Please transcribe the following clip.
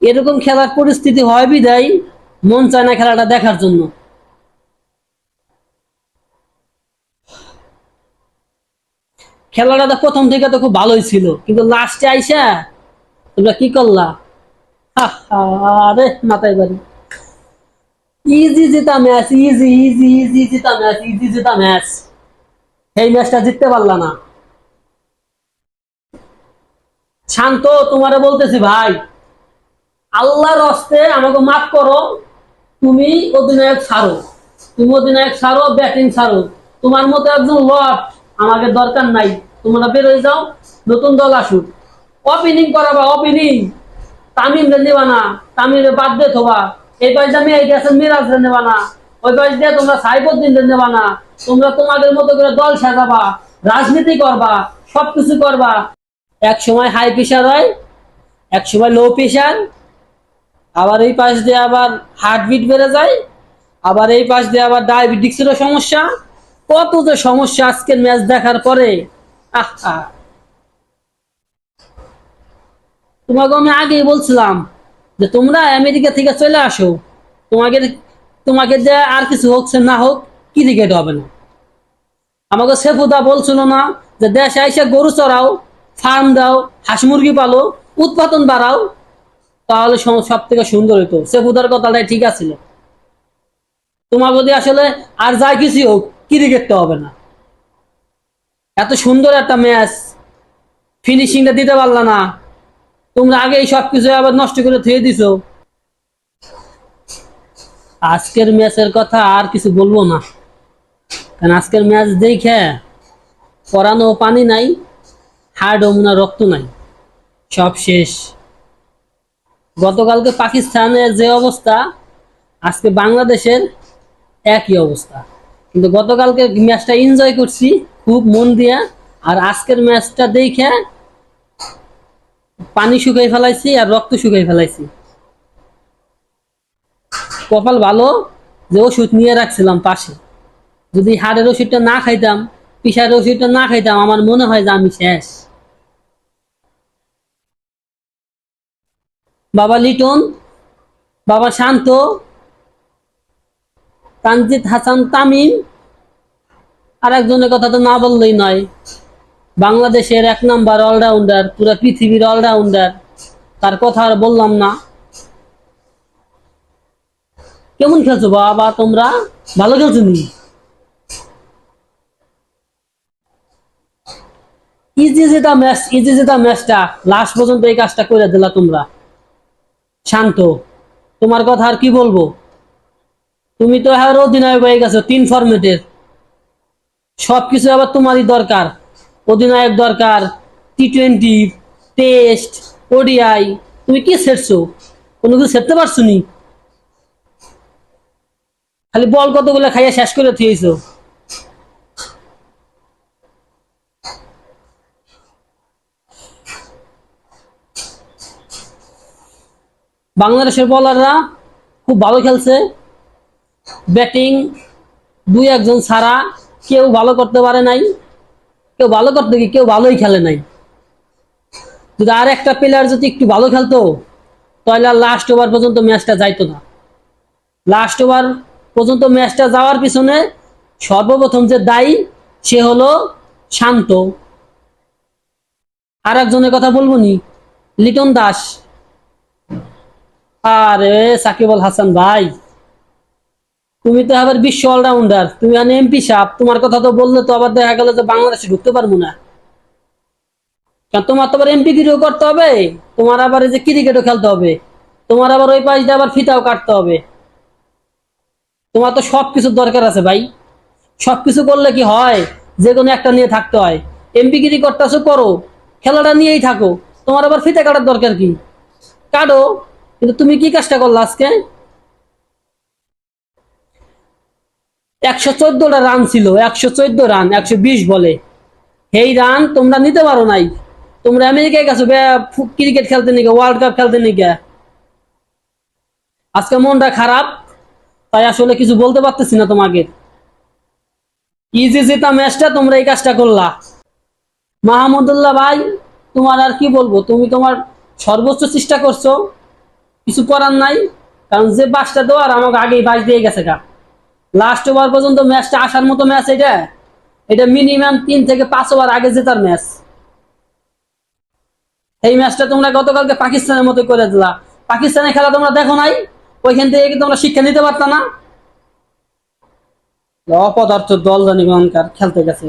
এরকম খেলার পরিস্থিতি হয় বিদায় মন চায় না খেলাটা দেখার জন্য। খেলাটা তো প্রথম থেকে তো খুব ভালোই ছিল, কিন্তু লাস্টে আইসা তোমরা কি করলা? আরে মাথায় বাড়ি। ইজি জিতা ম্যাচ, ইজি ইজি ইজি জিতা ম্যাচ, ইজি জিতা ম্যাচ। এই ম্যাচটা জিততে পারলা না। শান্ত, তোমারে বলতেছি ভাই, আল্লাহর হস্তে আমাকে মাফ করো। তুমি অধিনায়ক ছাড়ো, তুমি অধিনায়ক ছাড়ো, ব্যাটিং ছাড়ো। তোমার মতো একজন লট আমাকে দরকার নাই। তোমরা বের হয়ে যাও, নতুন দল আসুক। Opening করাবা, opening. তামিম রে নেবা না, তামিম রে বাদ দিয়ে থবা। এই পাশ দিয়ে মেয়ে গেছেন, মিরাজ রে নেবা না। ওই পাশ দিয়ে তোমরা সাইফুদ্দিন রে নেবা না। তোমরা তোমাদের মতো করে দল সাজাবা, রাজনীতি করবা, সবকিছু করবা। এক সময় হাই প্রেশার হয়, এক সময় লো প্রেশার, আবার এই পাশ দিয়ে আবার হার্টবিট বেড়ে যায়, আবার এই পাশ দিয়ে আবার ডায়াবেটিক্সেরও সমস্যা। কত যে সমস্যা আজকের ম্যাচ দেখার পরে। আহা, তোমাকে আমি আগেই বলছিলাম যে তোমরা আমেরিকা থেকে চলে আসো। তোমাকে তোমাকে যে আর কিছু হচ্ছে না হোক, ক্রিকেট হবে না। আমাকে সেফুদা বলছিল না যে দেশে আইসা গরু চড়াও, ফার্ম দাও, হাঁস মুরগি পালো, উৎপাদন বাড়াও, তাহলে সব থেকে সুন্দর হইতো। সেফুদার কথাটাই ঠিক আছিল। তোমার যদি আসলে আর যা কিছু হোক, ক্রিকেটটা হবে না। এত সুন্দর একটা ম্যাচ, ফিনিশিংটা দিতে পারলা না। তোমরা আগে এই সবকিছু আবার নষ্ট করে থুয়ে দিছো। আজকের ম্যাচের কথা আর কিছু বলবো না, কারণ আজকের ম্যাচ দেখে পরানো পানি নাই, হাড় ওমনা রক্ত নাই, সব শেষ। গতকালকে পাকিস্তানের যে অবস্থা, আজকে বাংলাদেশের একই অবস্থা। কিন্তু গতকালকে ম্যাচটা এনজয় করছি খুব মন দিয়া, আর আজকের ম্যাচটা দেখে পানি শুকাই ফেলাইছি আর রক্ত শুকাই ফেলাইছি। কপাল ভালো যে ওষুধ নিয়ে রাখছিলাম পাশে। যদি হাড়ের ওষুধটা না খাইতাম, পিসারের ওষুধটা না খাইতাম, আমার মনে হয় যে আমি শেষ। বাবা লিটন, বাবা শান্ত, তানজিদ হাসান তামিম, আর একজনের কথা তো না বললেই নয়, বাংলাদেশের এক নাম্বার অলরাউন্ডার, পুরো পৃথিবীর অলরাউন্ডার, তার কথা আর বললাম না। কেমন খেলছো বাবা তোমরা? ভালো খেলছো নি? ইজি যেটা ম্যাচ, ইজি যেটা ম্যাচটা লাস্ট পর্যন্ত এই কাজটা করে দিলা তোমরা। শান্ত, তোমার কথা আর কি বলবো? তুমি তো আর অধিনায়ক হয়ে গেছো 3 ফরম্যাটের। সবকিছু আবার তোমারই দরকার। অধিনায়ক দরকার, টি-20, টেস্ট, ওডিআই। তুমি কি সেরছো? কোনো কিছু সেরতে পারছো নি? খালি বল কতগুলো খাইয়া শেষ করে থুয়েছো। বাংলাদেশের বলাররা খুব ভালো খেলছে। ব্যাটিং দুই একজন ছাড়া কেউ ভালো করতে পারে নাই। কেউ ভালো করতে গিয়ে কেউ ভালোই খেলে নাই। যদি আর একটা প্লেয়ার যদি একটু ভালো খেলতো, তাহলে আর লাস্ট ওভার পর্যন্ত ম্যাচটা যাইতো না। লাস্ট ওভার পর্যন্ত ম্যাচটা যাওয়ার পিছনে সর্বপ্রথম যে দায়ী, সে হলো শান্ত। আর একজনের কথা বলবো নি, লিটন দাস। আরে সাকিব আল হাসান ভাই, তুমি তো আবার বিশ্ব অলরাউন্ডার, তুমি আর এমপি সাহেব, তোমার কথা তো বললে তো আবার দেখা গেল যে বাংলাদেশে ঢুকতে পারবো না। কারণ তোমার তো আবার এমপি গিরিও করতে হবে, তোমার আবার এই যে ক্রিকেটও খেলতে হবে, তোমার আবার ওই পাশ দিয়ে আবার ফিতাও কাটতে হবে। তোমার তো সবকিছুর দরকার আছে ভাই। সবকিছু করলে কি হয়? যে কোনো একটা নিয়ে থাকতে হয়। এমপি গিরি করতেছো, করো, খেলাটা নিয়েই থাকো। তোমার আবার ফিতে কাটার দরকার কি? কাটো। কিন্তু তুমি কি কাজটা করলো আজকে? 114টা রান ছিল, 114 রান 120 বলে। এই রান তোমরা নিতে পারো নাই। তোমরা আমেরিকায় গেছো ক্রিকেট খেলতে নিকে, ওয়ার্ল্ড কাপ খেলতে নিকে। আজকে মনটা খারাপ, তাই আসলে কিছু বলতে পারতেছি না তোমাকে। ইজি জেতা ম্যাচটা তোমরা এই কাজটা করলা। মাহমুদুল্লাহ ভাই, তোমার আর কি বলবো? তুমি তোমার সর্বোচ্চ চেষ্টা করছো, কিছু করার নাই, কারণ যে বাসটা দেওয়ার আমাকে আগেই বাস দিয়ে গেছে গা। লাস্ট ওভার পর্যন্ত ম্যাচটা আসার মতো ম্যাচ এটা, এটা মিনিমাম 3 থেকে 5 ওভার আগে জেতার ম্যাচ। এই ম্যাচটা তোমরা গতকালকে পাকিস্তানের মতো করে দিলা। পাকিস্তানের খেলা তোমরা দেখো নাই? ওইখান থেকে কি তোমরা শিক্ষা নিতে পারতা না? অপদার্থ দল জানি খেলতে গেছে।